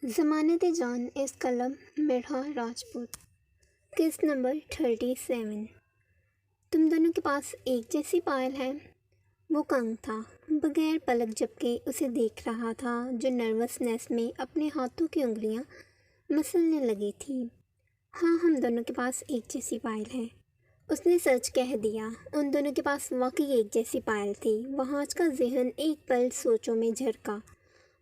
ضمانت جان اس قلم مرحا راجپوت۔ قسط نمبر 37۔ تم دونوں کے پاس ایک جیسی پائل ہے؟ وہ کنگ تھا، بغیر پلک جھپکے اسے دیکھ رہا تھا جو نروسنس میں اپنے ہاتھوں کی انگلیاں مسلنے لگی تھی۔ ہاں، ہم دونوں کے پاس ایک جیسی پائل ہے، اس نے سچ کہہ دیا۔ ان دونوں کے پاس واقعی ایک جیسی پائل تھی۔ وہاج کا ذہن ایک پل سوچوں میں جھرکا۔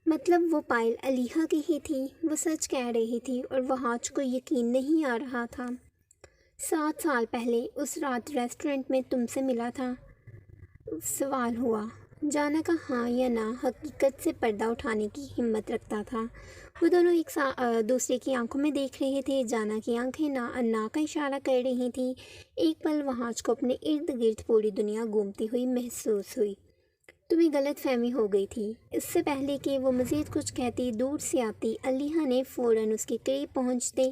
مطلب وہ پائل علیحہ کی ہی تھی؟ وہ سچ کہہ رہی تھی اور وہاج کو یقین نہیں آ رہا تھا۔ 7 سال پہلے اس رات ریسٹورنٹ میں تم سے ملا تھا؟ سوال ہوا۔ جانا کا ہاں یا نہ حقیقت سے پردہ اٹھانے کی ہمت رکھتا تھا۔ وہ دونوں ایک دوسرے کی آنکھوں میں دیکھ رہے تھے۔ جانا کی آنکھیں نا کا اشارہ کر رہی تھیں۔ ایک پل وہاج کو اپنے ارد گرد پوری دنیا گھومتی ہوئی محسوس ہوئی۔ تمہیں غلط فہمی ہو گئی تھی۔ اس سے پہلے کہ وہ مزید کچھ کہتی دور سے آتی علیحہ نے فوراً اس کے قریب پہنچتے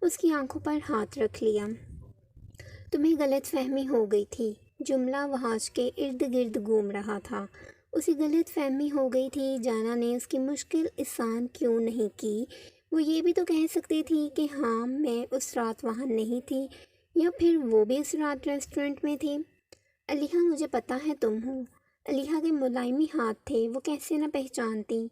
اس کی آنکھوں پر ہاتھ رکھ لیا۔ تمہیں غلط فہمی ہو گئی تھی۔ جملہ وہاج کے ارد گرد گھوم رہا تھا۔ اسے غلط فہمی ہو گئی تھی۔ جانا نے اس کی مشکل آسان کیوں نہیں کی؟ وہ یہ بھی تو کہہ سکتی تھی کہ ہاں میں اس رات وہاں نہیں تھی، یا پھر وہ بھی اس رات ریسٹورنٹ میں تھی۔ علیحہ، مجھے پتا ہے تم ہو۔ علیحہ کے ملائمی ہاتھ تھے، وہ کیسے نہ پہچانتی؟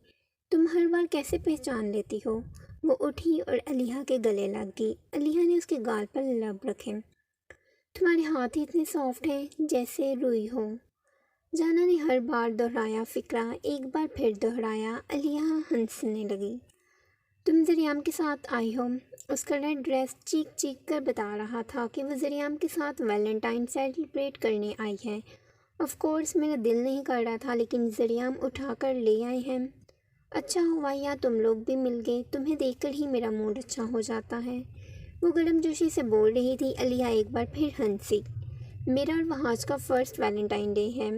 تم ہر بار کیسے پہچان لیتی ہو؟ وہ اٹھی اور علیحہ کے گلے لگ گئی۔ علیحہ نے اس کے گال پر لب رکھے۔ تمہارے ہاتھ ہی اتنے سافٹ ہیں جیسے روئی ہو۔ جانا نے ہر بار دہرایا فقرہ ایک بار پھر دہرایا۔ علیحہ ہنسنے لگی۔ تم زریام کے ساتھ آئی ہو؟ اس کا ریڈ ڈریس چیخ چیخ کر بتا رہا تھا کہ وہ زریام کے ساتھ ویلنٹائن سیلیبریٹ کرنے آئی ہے۔ آف کورس میرا دل نہیں کر رہا تھا، لیکن زریام اٹھا کر لے آئے ہیں۔ اچھا ہوا یا تم لوگ بھی مل گئے، تمہیں دیکھ کر ہی میرا موڈ اچھا ہو جاتا ہے۔ وہ گرم جوشی سے بول رہی تھی۔ علیحہ ایک بار پھر ہنسی۔ میرا اور وہاج کا فرسٹ ویلنٹائن ڈے ہے۔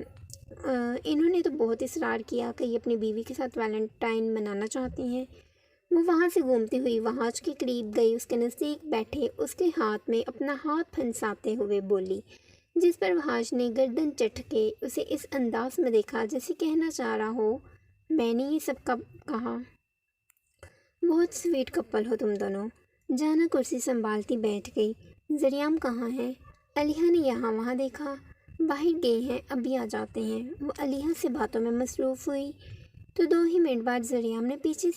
انہوں نے تو بہت اصرار کیا کہ یہ اپنی بیوی کے ساتھ ویلنٹائن منانا چاہتی ہیں۔ وہ وہاں سے گھومتی ہوئی وہاج کے قریب گئی، اس کے نزدیک بیٹھے اس کے ہاتھ میں اپنا ہاتھ پھنساتے ہوئے بولی، جس پر وہاج نے گردن جھٹکے اسے اس انداز میں دیکھا جیسے کہنا چاہ رہا ہو، میں نے یہ سب کب کہا؟ بہت سویٹ کپل ہو تم دونوں۔ جانا کرسی سنبھالتی بیٹھ گئی۔ زریام کہاں ہے؟ علیحہ نے یہاں وہاں دیکھا۔ باہر گئے ہیں، ابھی آ جاتے ہیں۔ وہ علیحہ سے باتوں میں مصروف ہوئی تو 2 ہی منٹ بعد زریام نے پیچھے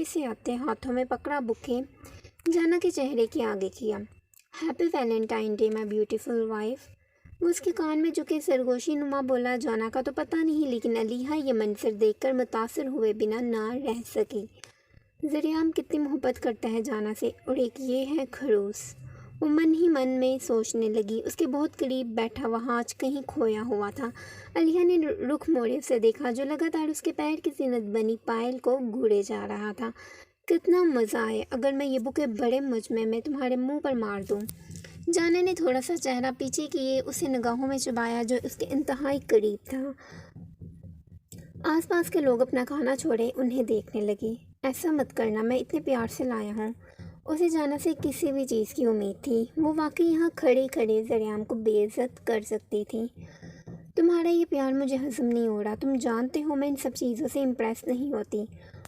سے آتے ہاتھوں میں پکڑا بوکے جانا کے چہرے کے آگے کیا۔ Happy Valentine day my beautiful wife. وہ اس کے کان میں جھکے سرگوشی نما بولا۔ جانا کا تو پتہ نہیں، لیکن علیحہ یہ منظر دیکھ کر متاثر ہوئے بنا نہ رہ سکی۔ زریام کتنی محبت کرتا ہے جانا سے، اور ایک یہ ہے خروس۔ وہ من ہی من میں سوچنے لگی۔ اس کے بہت قریب بیٹھا وہاج کہیں کھویا ہوا تھا۔ علیحہ نے رخ موڑے اسے دیکھا جو لگاتار اس کے پیر کی زینت بنی پائل کو گھوڑے جا رہا تھا۔ کتنا مزہ آئے اگر میں یہ بوکے بڑے مجمع میں تمہارے منہ پر مار دوں۔ جانا نے تھوڑا سا چہرہ پیچھے کیے اسے نگاہوں میں چبایا جو اس کے انتہائی قریب تھا۔ آس پاس کے لوگ اپنا کھانا چھوڑے انہیں دیکھنے لگے۔ ایسا مت کرنا، میں اتنے پیار سے لایا ہوں۔ اسے جانا سے کسی بھی چیز کی امید تھی۔ وہ واقعی یہاں کھڑے کھڑے زریام کو بے عزت کر سکتی تھی۔ تمہارا یہ پیار مجھے ہضم نہیں ہو رہا، تم جانتے ہو میں ان سب چیزوں سے امپریس نہیں ہوتی۔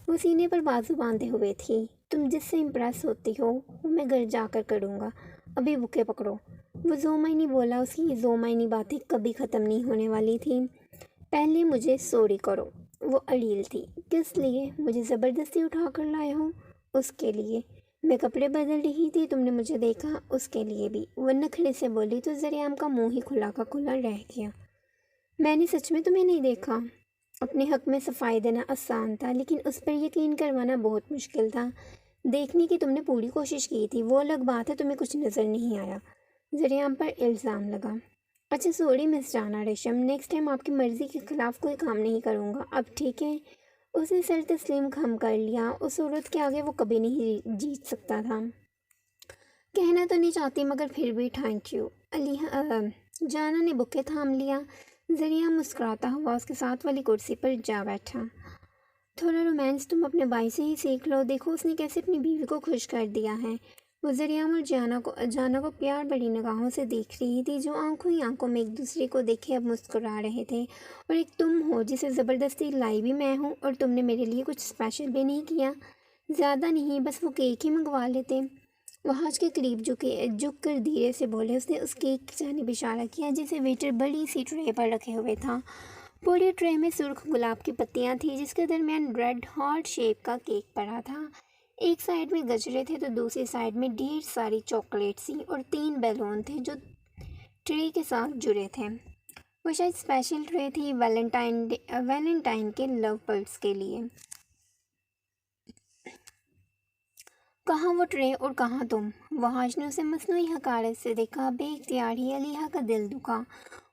وہ سینے پر بازو باندھے ہوئے تھی۔ تم جس سے امپریس ہوتی ہو وہ میں گھر جا کر کروں گا، ابھی بوکے پکڑو۔ وہ زومعنی بولا۔ اس کی یہ زومعنی باتیں کبھی ختم نہیں ہونے والی تھیں۔ پہلے مجھے سوری کرو۔ وہ اڑیل تھی۔ کس لیے؟ مجھے زبردستی اٹھا کر لائے ہو؟ اس کے لیے۔ میں کپڑے بدل رہی تھی، تم نے مجھے دیکھا، اس کے لیے بھی۔ وہ نخرے سے بولی تو زریام کا منہ ہی کھلا کا کھلا رہ گیا۔ میں نے سچ میں تمہیں نہیں دیکھا۔ اپنے حق میں صفائی دینا آسان تھا، لیکن اس پر یقین کروانا بہت مشکل تھا۔ دیکھنے کی تم نے پوری کوشش کی تھی، وہ الگ بات ہے تمہیں کچھ نظر نہیں آیا۔ زریام پر الزام لگا۔ اچھا سوری مس جانا ریشم، نیکسٹ ٹائم آپ کی مرضی کے خلاف کوئی کام نہیں کروں گا، اب ٹھیک ہے؟ اس نے سر تسلیم خم کر لیا۔ اس عورت کے آگے وہ کبھی نہیں جیت سکتا تھا۔ کہنا تو نہیں چاہتی مگر پھر بھی تھینک یو۔ جانا نے بوکے تھام لیا۔ زریام مسکراتا ہوا اس کے ساتھ والی کرسی پر جا بیٹھا۔ تھوڑا رومانس تم اپنے بھائی سے ہی سیکھ لو، دیکھو اس نے کیسے اپنی بیوی کو خوش کر دیا ہے۔ وہ ذریعام اور جانا کو پیار بڑی نگاہوں سے دیکھ رہی تھی، جو آنکھوں ہی آنکھوں میں ایک دوسرے کو دیکھے اب مسکرا رہے تھے۔ اور ایک تم ہو جسے زبردستی لائی بھی میں ہوں، اور تم نے میرے لیے کچھ اسپیشل بھی نہیں کیا، زیادہ نہیں، بس وہ کیک ہی منگوا لیتے۔ وہ حاج کے قریب جھک کر دھیرے سے بولے۔ اس نے اس کیک کی جانب اشارہ کیا جسے ویٹر بڑی سی ٹرے پر رکھے ہوئے تھا۔ پوری ٹرے میں سرخ گلاب کی پتیاں تھیں، جس کے درمیان ریڈ ہارٹ شیپ کا کیک پڑا تھا۔ ایک سائڈ میں گجرے تھے تو دوسری سائڈ میں ڈھیر ساری چاکلیٹس تھیں، اور 3 بیلون تھے جو ٹرے کے ساتھ جڑے تھے۔ وہ شاید اسپیشل ٹرے تھی ویلنٹائن کے لو برڈز کے لیے۔ کہاں وہ ٹرے اور کہاں تم؟ وحاج نے اسے مصنوعی حقارت سے دیکھا۔ بے اختیار ہی علیحہ کا دل دکھا۔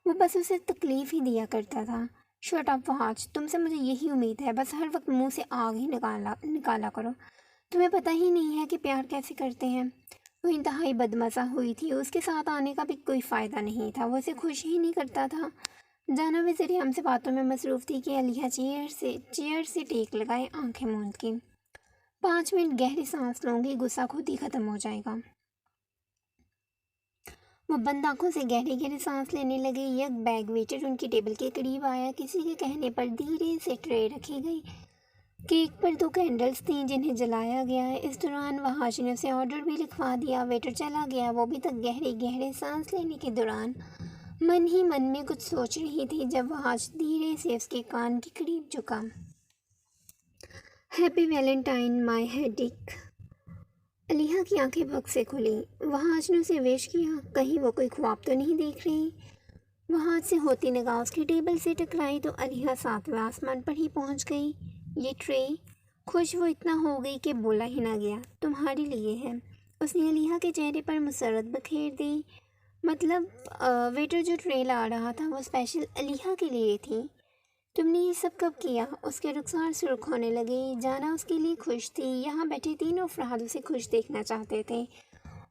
وہ بس اسے تکلیف ہی دیا کرتا تھا۔ شٹ اپ وحاج، تم سے مجھے یہی امید ہے، بس ہر وقت منہ سے آگ ہی نکالا کرو۔ تمہیں پتہ ہی نہیں ہے کہ پیار کیسے کرتے ہیں۔ وہ انتہائی بدمزہ ہوئی تھی، اس کے ساتھ آنے کا بھی کوئی فائدہ نہیں تھا، وہ اسے خوش ہی نہیں کرتا تھا۔ جانا بھی ذریعہ سے باتوں میں مصروف تھی کہ علیحہ چیئر سے ٹیک لگائے آنکھیں موند کی۔ 5 منٹ گہری سانس لوں گی، غصہ خود ہی ختم ہو جائے گا۔ وہ بند آنکھوں سے گہری گہری سانس لینے لگے۔ یک بیگ ویٹر ان کی ٹیبل کے قریب آیا۔ کسی کے کہنے پر دھیرے سے ٹرے رکھی گئی۔ کیک پر 2 کینڈلز تھیں جنہیں جلایا گیا۔ اس دوران وحاج نے اسے آرڈر بھی لکھوا دیا۔ ویٹر چلا گیا۔ وہ ابھی تک گہرے سانس لینے کے دوران من ہی من میں کچھ سوچ رہی تھی جب وحاج دھیرے سے اس کے کان کے قریب جھکا۔ ہیپی ویلنٹائن مائی ہیڈک۔ علیحہ کی آنکھیں بھگ سے کھلیں۔ وحاج نے اسے وش کیا۔ کہیں وہ کوئی خواب تو نہیں دیکھ رہی؟ وحاج سے ہوتی نگاہ اس کی ٹیبل سے ٹکرائی تو علیحہ 7ویں آسمان پر ہی پہنچ گئی۔ یہ ٹرے؟ خوش وہ اتنا ہو گئی کہ بولا ہی نہ گیا۔ تمہارے لیے ہے۔ اس نے علیحہ کے چہرے پر مسرت بکھیر دی۔ مطلب ویٹر جو ٹرے لا رہا تھا وہ اسپیشل علیحہ کے لیے تھی؟ تم نے یہ سب کب کیا؟ اس کے رخسار سرخ ہونے لگے۔ جانا اس کے لیے خوش تھی۔ یہاں بیٹھے تینوں افراد اسے خوش دیکھنا چاہتے تھے،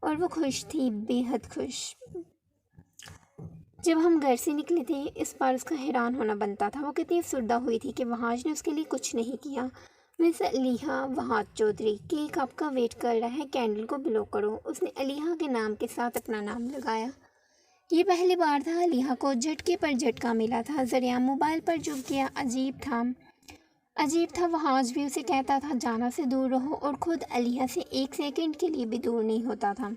اور وہ خوش تھی، بے حد خوش۔ جب ہم گھر سے نکلے تھے، اس بار اس کا حیران ہونا بنتا تھا۔ وہ کتنی افسردہ ہوئی تھی کہ وحاج نے اس کے لیے کچھ نہیں کیا۔ مس علیحہ وحاج چودھری، کیک آپ کا ویٹ کر رہا ہے، کینڈل کو بلو کرو۔ اس نے علیحہ کے نام کے ساتھ اپنا نام لگایا۔ یہ پہلی بار تھا علیحہ کو جھٹکے پر جھٹکا ملا تھا۔ ذریعہ موبائل پر جھک گیا۔ عجیب تھا، وحاج بھی اسے کہتا تھا جانا سے دور رہو، اور خود علیحہ سے 1 سیکنڈ کے لیے بھی دور نہیں ہوتا تھا۔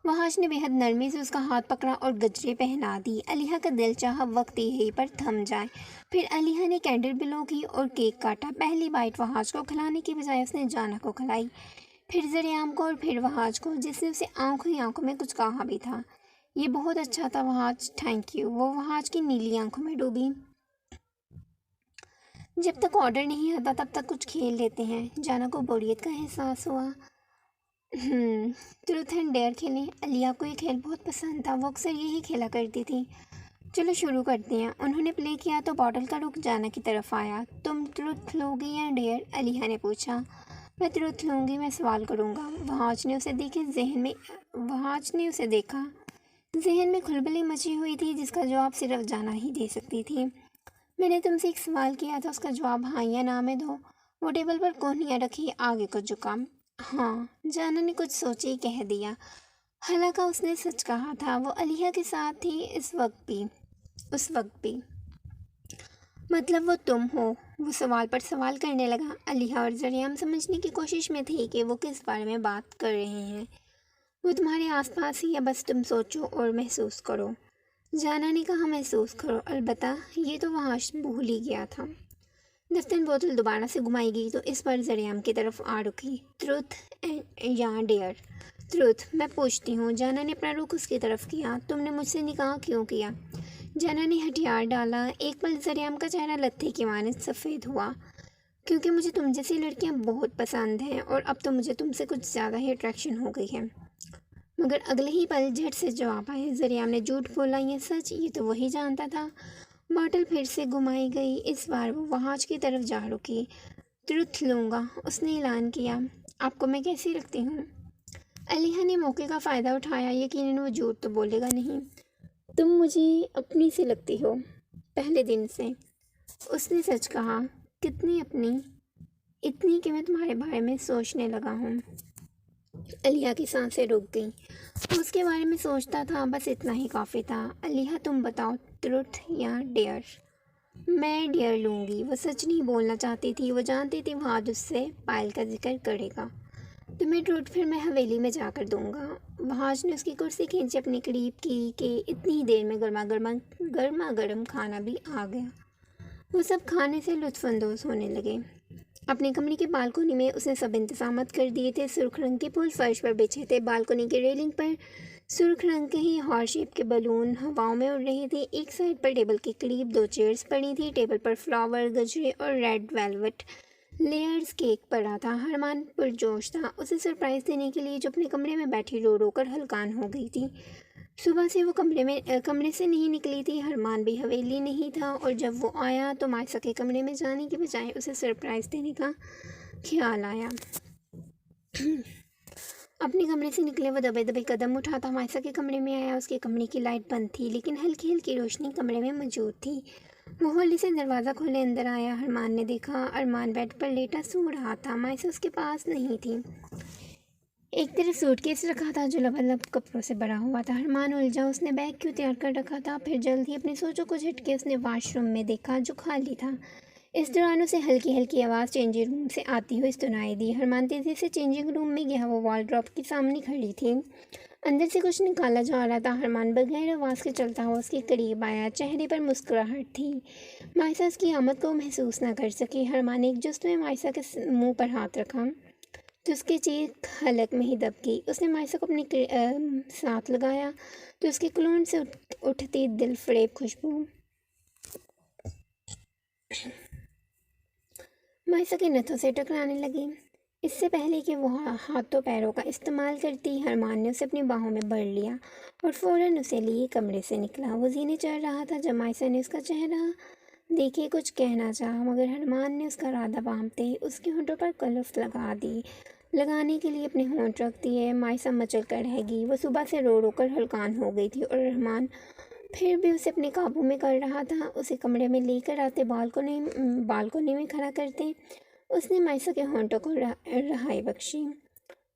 وحاج نے بے حد نرمی سے اس کا ہاتھ پکڑا اور گجرے پہنا دی۔ علیحہ کا دل چاہا وقت یہیں پر تھم جائے۔ پھر علیحہ نے کینڈل بلو کی اور کیک کاٹا۔ پہلی بائٹ وحاج کو کھلانے کی بجائے اس نے جانا کو کھلائی، پھر ذریعام کو اور پھر وحاج کو، جس نے اسے آنکھوں ہی آنکھوں میں کچھ کہا بھی تھا۔ یہ بہت اچھا تھا وحاج، تھینک یو۔ وہ وحاج کی نیلی آنکھوں میں ڈوبی۔ جب تک آرڈر نہیں آتا تب تک کچھ کھیل لیتے ہیں۔ جانا کو بوریت کا احساس ہوا۔ ٹروتھ اینڈ ڈیئر کھیلیں؟ علیحہ کو یہ کھیل بہت پسند تھا، وہ اکثر یہی کھیلا کرتی تھی۔ چلو شروع کرتے ہیں۔ انہوں نے پلے کیا تو باٹل کا رخ جانا کی طرف آیا۔ تم ٹروتھ لو گی یا ڈیئر؟ علیحہ نے پوچھا۔ میں ٹروتھ لوں گی، میں سوال کروں گا۔ وحاج نے اسے دیکھا۔ ذہن میں کھلبلی مچی ہوئی تھی جس کا جواب صرف جانا ہی دے سکتی تھی۔ میں نے تم سے ایک سوال کیا تھا، اس کا جواب ہاں یا نا میں دو۔ وہ ٹیبل پر کونیاں رکھی آگے کو جھکا۔ ہاں، جانا نے کچھ سوچے ہی کہہ دیا۔ حالانکہ اس نے سچ کہا تھا، وہ علیحہ کے ساتھ تھی اس وقت بھی۔ مطلب وہ تم ہو؟ وہ سوال پر سوال کرنے لگا۔ علیحہ اور ذریعہ سمجھنے کی کوشش میں تھی کہ وہ کس بارے میں بات کر رہے ہیں۔ وہ تمہارے آس پاس ہی ہے، بس تم سوچو اور محسوس کرو۔ جانا نے کہا محسوس کرو، البتہ یہ تو وحاج بھول ہی گیا تھا۔ دفتن بوتل دوبارہ سے گھمائی گئی تو اس پر ذریعہ کی طرف آ رکی۔ ٹروتھ یا ڈیئر؟ ٹروتھ۔ میں پوچھتی ہوں۔ جانا نے اپنا رخ اس کی طرف کیا۔ تم نے مجھ سے نکاح کیوں کیا؟ جانا نے ہتھیار ڈالا۔ ایک پل ذریعہ کا چہرہ لتھے کی مانند سفید ہوا۔ کیونکہ مجھے تم جیسی لڑکیاں بہت پسند ہیں، اور اب تو مجھے تم سے کچھ زیادہ ہی اٹریکشن ہو گئی ہے۔ مگر اگلے ہی پل جھٹ سے جواب آیا۔ ذریعہ نے جھوٹ بولا، یہ سچ؟ یہ تو وہی جانتا تھا۔ باٹل پھر سے گھمائی گئی۔ اس بار وہ وحاج کی طرف جا رکی۔ ٹروتھ لوں گا، اس نے اعلان کیا۔ آپ کو میں کیسی لگتی ہوں؟ علیحہ نے موقع کا فائدہ اٹھایا۔ یقیناً وہ جھوٹ تو بولے گا نہیں۔ تم مجھے اپنی سے لگتی ہو، پہلے دن سے۔ اس نے سچ کہا۔ کتنی اپنی؟ اتنی کہ میں تمہارے بارے میں سوچنے لگا ہوں۔ علیہ کی سانسیں رک گئیں۔ وہ اس کے بارے میں سوچتا تھا، بس اتنا ہی کافی تھا۔ علیہ تم بتاؤ، ٹروتھ یا ڈیئر؟ میں ڈیئر لوں گی۔ وہ سچ نہیں بولنا چاہتی تھی، وہ جانتی تھی وہ آج اس سے پائل کا ذکر کرے گا۔ تمہیں ٹروتھ پھر میں حویلی میں جا کر دوں گا۔ بھاج نے اس کی کرسی کھینچے اپنے قریب کی کہ اتنی ہی دیر میں گرما گرم کھانا بھی آ گیا۔ وہ سب کھانے سے لطف اندوز ہونے لگے۔ اپنے کمرے کی بالکونی میں اس نے سب انتظامات کر دیے تھے۔ سرخ رنگ کے پھول فرش پر بچھے تھے۔ بالکونی کی ریلنگ پر سرخ رنگ کے ہی ہارٹ شیپ کے بلون ہواؤں میں اڑ رہے تھے۔ ایک سائڈ پر ٹیبل کے قریب 2 چیئرز پڑی تھیں۔ ٹیبل پر فلاور، گجرے اور ریڈ ویلوٹ لیئرز کیک پڑا تھا۔ ہرمان پرجوش تھا، اسے سرپرائز دینے کے لیے جو اپنے کمرے میں بیٹھی رو رو کر ہلکان ہو گئی تھی۔ صبح سے وہ کمرے سے نہیں نکلی تھی۔ ہرمان بھی حویلی نہیں تھا، اور جب وہ آیا تو مائسا کے کمرے میں جانے کے بجائے اسے سرپرائز دینے کا خیال آیا۔ اپنے کمرے سے نکلے وہ دبے دبے قدم اٹھاتا مائسا کے کمرے میں آیا۔ اس کے کمرے کی لائٹ بند تھی، لیکن ہلکی ہلکی روشنی کمرے میں موجود تھی۔ وہ ہولی سے دروازہ کھولے اندر آیا۔ ہرمان نے دیکھا ارمان بیڈ پر لیٹا سو رہا تھا۔ مائسا اس کے پاس نہیں تھی۔ ایک طرف سوٹ کیس رکھا تھا جو لبالب کپڑوں سے بھرا ہوا تھا۔ ارمان الجھا، اس نے بیگ کیوں تیار کر رکھا تھا؟ پھر جلد ہی اپنی سوچوں کو جھٹکے اس نے واش روم میں دیکھا جو خالی تھا۔ اس دوران اسے ہلکی ہلکی آواز چینجنگ روم سے آتی ہوئی سنائی دی۔ ہرمان تیزی سے چینجنگ روم میں گیا۔ وہ وال ڈراپ کے سامنے کھڑی تھی، اندر سے کچھ نکالا جا رہا تھا۔ ہرمان بغیر آواز کے چلتا ہوا اس کے قریب آیا، چہرے پر مسکراہٹ تھی۔ مائسا اس کی آمد کو محسوس نہ کر سکی۔ ہرمان نے ایک جست میں مائسا کے منہ پر ہاتھ رکھا تو اس کی چیخ حلق میں ہی دب گئی۔ اس نے مائسا کو اپنے ساتھ لگایا تو اس کے کلون سے اٹھتی دل فریب خوشبو مائسا کے نتھوں سے ٹکرانے لگی۔ اس سے پہلے کہ وہ ہاتھوں پیروں کا استعمال کرتی، ہرمان نے اسے اپنی باہوں میں بھر لیا اور فوراً اسے لیے کمرے سے نکلا۔ وہ زینے چڑھ رہا تھا جب مائسا نے اس کا چہرہ دیکھے کچھ کہنا چاہا، مگر ہرمان نے اس کا ارادہ بھانپتے ہی اس کے ہونٹوں پر کلف لگانے کے لیے اپنے ہونٹ رکھ دیے۔ مائسا مچل کر رہ گئی۔ وہ صبح سے رو رو کر ہلکان ہو گئی تھی، اور رحمان پھر بھی اسے اپنے قابو میں کر رہا تھا۔ اسے کمرے میں لے کر آتے، بالکونی میں کھڑا کرتے، اس نے مائسا کے ہونٹوں کو رہائی بخشی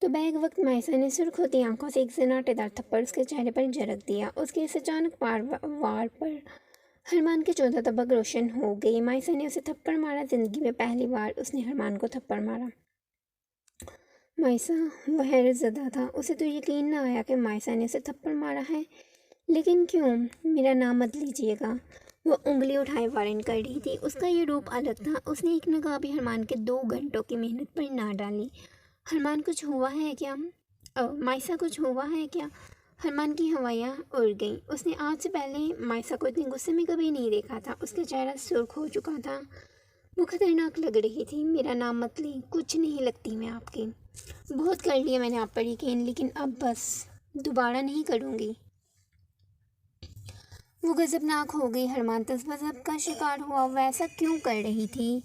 تو بیک وقت مائسا نے سرخ ہوتی آنکھوں سے ایک زناٹے دار تھپڑ اس کے چہرے پر جھڑک دیا۔ اس کے اس اچانک وار پر ہرمان کے 14 تبق روشن ہو گئی۔ مائسا نے اسے تھپڑ مارا۔ زندگی میں پہلی بار اس نے ہرمان کو تھپڑ مارا۔ مائسا، وہ حیرت زدہ تھا۔ اسے تو یقین نہ آیا کہ مائسا نے اسے تھپڑ مارا ہے۔ لیکن کیوں؟ میرا نام مت لیجیے گا، وہ انگلی اٹھائے وارن کر رہی تھی۔ اس کا یہ روپ الگ تھا۔ اس نے ایک نگاہ بھی ہرمان کے 2 گھنٹوں کی محنت پر نہ ڈالی۔ ہرمان کچھ ہوا ہے کیا؟ مائسا کچھ ہوا ہے کیا؟ ہرمان کی ہوائیاں اڑ گئیں۔ اس نے آج سے پہلے مائسا کو اتنے غصے میں کبھی نہیں دیکھا تھا۔ اس کا چہرہ سرخ ہو چکا تھا، وہ خطرناک لگ رہی تھی۔ میرا نام مت لیں، کچھ نہیں لگتی میں آپ کی۔ بہت کر لیا میں نے آپ پر یقین، لیکن اب بس، دوبارہ نہیں کروں گی۔ وہ غضبناک ہو گئی۔ ہرمان تذبذب کا شکار ہوا۔ وہ ایسا کیوں کر رہی تھی؟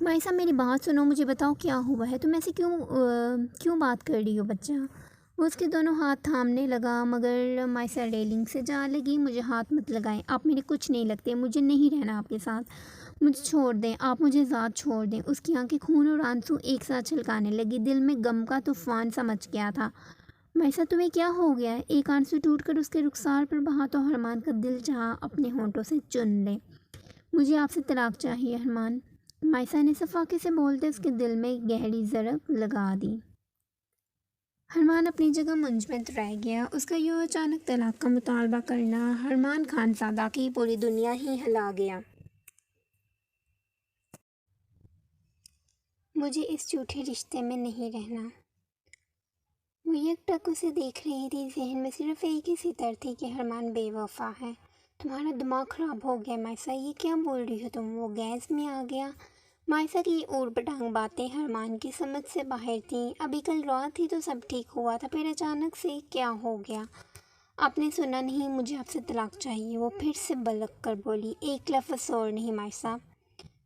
مائسا میری بات سنو، مجھے بتاؤ کیا ہوا ہے؟ تم ایسے کیوں بات کر رہی ہو بچہ؟ وہ اس کے دونوں ہاتھ تھامنے لگا، مگر مائسا ریلنگ سے جا لگی۔ مجھے ہاتھ مت لگائیں، آپ میرے کچھ نہیں لگتے، مجھے نہیں رہنا آپ کے ساتھ، مجھے چھوڑ دیں، آپ مجھے ذات چھوڑ دیں۔ اس کی آنکھیں خون اور آنسو ایک ساتھ چھلکانے لگی۔ دل میں غم کا طوفان سا مچ گیا تھا۔ مائسا تمہیں کیا ہو گیا ہے؟ ایک آنسو ٹوٹ کر اس کے رخسار پر بہا تو ہرمان کا دل چاہا اپنے ہونٹوں سے چن لے۔ مجھے آپ سے طلاق چاہیے ہرمان، مائسا نے صفاقے سے بولتے اس کے دل میں گہری ضرب لگا دی۔ ہرمان اپنی جگہ منجمد رہ گیا۔ اس کا یہ اچانک طلاق کا مطالبہ کرنا ہرمان خانزادہ کی پوری دنیا ہی ہلا گیا۔ مجھے اس جھوٹے رشتے میں نہیں رہنا۔ وہ یک ٹک اسے دیکھ رہی تھی۔ ذہن میں صرف ایک ہی فکر تھی کہ ہرمان بے وفا ہے۔ تمہارا دماغ خراب ہو گیا مائسا، یہ کیا بول رہی ہو تم؟ وہ گیس میں آ گیا۔ مائسا کی اوٹ پٹانگ باتیں ہرمان کی سمجھ سے باہر تھیں۔ ابھی کل رات ہی تو سب ٹھیک ہوا تھا، پھر اچانک سے کیا ہو گیا؟ آپ نے سنا نہیں، مجھے آپ سے طلاق چاہیے، وہ پھر سے بلک کر بولی۔ ایک لفظ اور نہیں مائسا،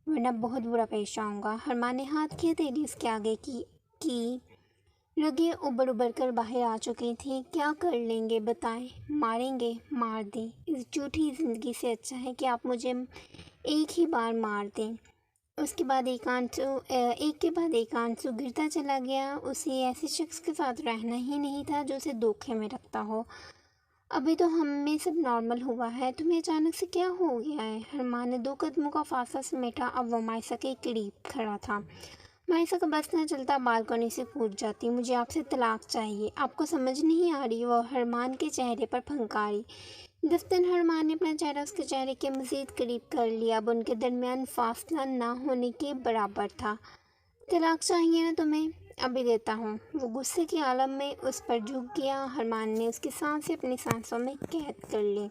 ورنہ بہت برا پیش آؤں گا۔ ہرمان نے ہاتھ کیا تیلی اس کے آگے کی رگیں ابر ابر کر باہر آ چکی تھیں۔ کیا کر لیں گے بتائیں؟ ماریں گے؟ مار دیں۔ اس جھوٹی زندگی سے اچھا ہے کہ آپ مجھے ایک ہی بار مار دیں۔ اس کے بعد ایک کے بعد ایک آنسو گرتا چلا گیا۔ اسے ایسے شخص کے ساتھ رہنا ہی نہیں تھا جو اسے دھوکے میں رکھتا ہو۔ ابھی تو ہم میں سب نارمل ہوا ہے، تمہیں اچانک سے کیا ہو گیا ہے؟ ارمان نے 2 قدموں کا فاصلہ سمیٹا۔ اب وہ مائسہ کے قریب کھڑا تھا۔ مائسہ کا بس نہ چلتا، بالکنی سے کود جاتی۔ مجھے آپ سے طلاق چاہیے۔ آپ کو سمجھ نہیں آ رہی؟ وہ ارمان کے چہرے پر پھنکاری۔ دفتن ارمان نے اپنا چہرہ اس کے چہرے کے مزید قریب کر لیا۔ اب ان کے درمیان فاصلہ نہ ہونے کے برابر تھا۔ طلاق چاہیے نا تمہیں؟ ابھی دیتا ہوں۔ وہ غصے کے عالم میں اس پر جھک گیا۔ ارمان نے اس کی سانسیں اپنی سانسوں میں قید کر لی۔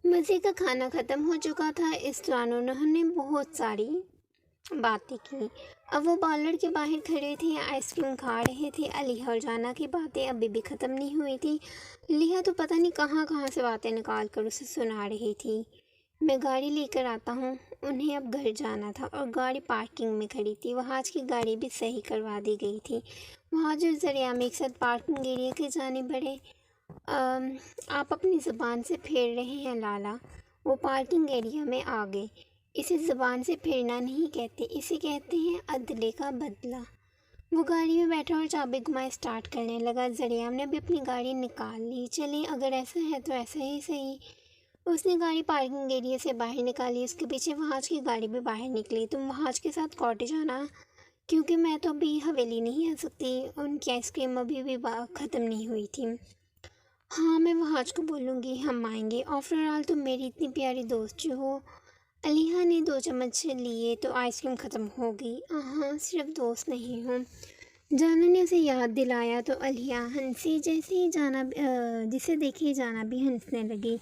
مزے کا کھانا ختم ہو چکا تھا۔ اس دوران انہوں نے بہت ساری باتیں کی۔ اب وہ پارلر کے باہر کھڑے تھے، آئس کریم کھا رہے تھے۔ علیحہ اور جانا کی باتیں ابھی بھی ختم نہیں ہوئی تھی۔ علیحہ تو پتہ نہیں کہاں کہاں سے باتیں نکال کر اسے سنا رہی تھی۔ میں گاڑی لے کر آتا ہوں۔ انہیں اب گھر جانا تھا اور گاڑی پارکنگ میں کھڑی تھی۔ وہاج کی گاڑی بھی صحیح کروا دی گئی تھی۔ وہاج اور ذریعہ ایک ساتھ پارکنگ ایریا کی جانب بڑھے۔ آپ اپنی زبان سے پھیر رہے ہیں لالا۔ وہ پارکنگ ایریا میں آ گئے۔ اسے زبان سے پھیرنا نہیں کہتے، اسے کہتے ہیں عدلے کا بدلہ۔ وہ گاڑی میں بیٹھا اور چابی گھمائے اسٹارٹ کرنے لگا۔ ذریعہ نے بھی اپنی گاڑی نکال لی۔ چلیں اگر ایسا ہے تو ایسا ہی صحیح۔ اس نے گاڑی پارکنگ ایریا سے باہر نکالی۔ اس کے پیچھے وہاج کی گاڑی بھی باہر نکلی۔ تم وہاج کے ساتھ کاٹیج آنا، کیونکہ میں تو ابھی حویلی نہیں آ سکتی۔ ان کی آئس کریم ابھی بھی ختم نہیں ہوئی تھی۔ ہاں میں وہاج کو بولوں گی ہم آئیں گے۔ آفٹر آل تم میری اتنی پیاری دوست جو ہو۔ علیحہ نے 2 چمچ لیے تو آئس کریم ختم ہو گئی۔ ہاں صرف دوست نہیں ہوں۔ جانا نے اسے یاد دلایا تو علیحہ ہنسی، جسے دیکھے جانا بھی ہنسنے لگی۔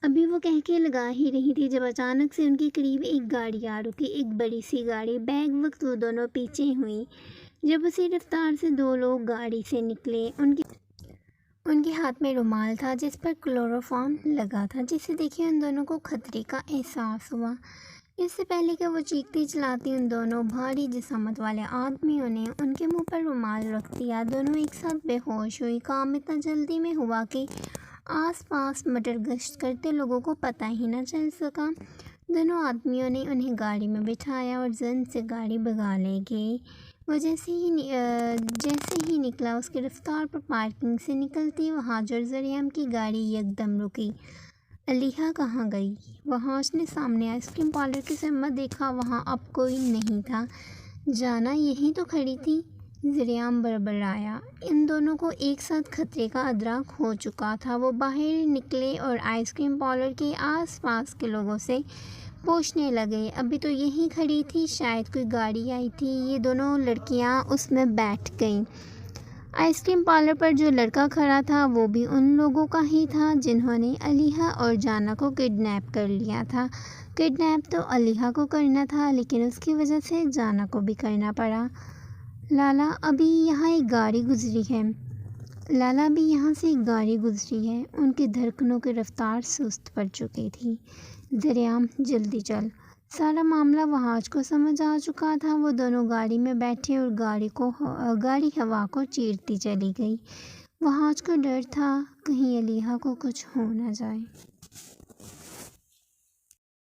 ابھی وہ کہہ کے لگا ہی رہی تھی جب اچانک سے ان کے قریب ایک گاڑی آ رکی، ایک بڑی سی گاڑی۔ بیک وقت وہ دونوں پیچھے ہوئیں۔ جب اسی رفتار سے 2 لوگ گاڑی سے نکلے، ان کے ہاتھ میں رومال تھا جس پر کلوروفارم لگا تھا، جسے دیکھے ان دونوں کو خطرے کا احساس ہوا۔ اس سے پہلے کہ وہ چیختی چلاتی ان دونوں بھاری جسامت والے آدمیوں نے ان کے منہ پر رومال رکھ دیا۔ دونوں ایک ساتھ بے ہوش ہوئی۔ کام اتنا جلدی میں ہوا کہ آس پاس مٹر گشت کرتے لوگوں کو پتہ ہی نہ چل سکا۔ دونوں آدمیوں نے انہیں گاڑی میں بٹھایا اور زن سے گاڑی بھگا لے گئے۔ وہ جیسے ہی نکلا، اس کی رفتار پر پارکنگ سے نکلتی وہاج اور ذریعہ کی گاڑی یکدم رکی۔ علیحہ کہاں گئی؟ وہاج نے سامنے آئس کریم پارلر کی سمت دیکھا، وہاں اب کوئی نہیں تھا۔ جانا یہیں تو کھڑی تھی، ذریعہ بڑبڑایا۔ ان دونوں کو ایک ساتھ خطرے کا ادراک ہو چکا تھا۔ وہ باہر نکلے اور آئس کریم پارلر کے آس پاس کے لوگوں سے پوچھنے لگے۔ ابھی تو یہیں کھڑی تھی، شاید کوئی گاڑی آئی تھی، یہ دونوں لڑکیاں اس میں بیٹھ گئیں۔ آئس کریم پارلر پر جو لڑکا کھڑا تھا وہ بھی ان لوگوں کا ہی تھا جنہوں نے علیحہ اور جانا کو کڈنیپ کر لیا تھا۔ کڈنیپ تو علیحہ کو کرنا تھا، لیکن اس کی وجہ سے جانا کو بھی کرنا پڑا۔ لالا ابھی یہاں ایک گاڑی گزری ہے۔ ان کی دھڑکنوں کی رفتار سست پڑ چکی تھی۔ ذریعہ جلدی چل۔ سارا معاملہ وہاج کو سمجھ آ چکا تھا۔ وہ دونوں گاڑی میں بیٹھے اور گاڑی ہوا کو چیرتی چلی گئی۔ وہاج کو ڈر تھا کہیں علیحہ کو کچھ ہو نہ جائے۔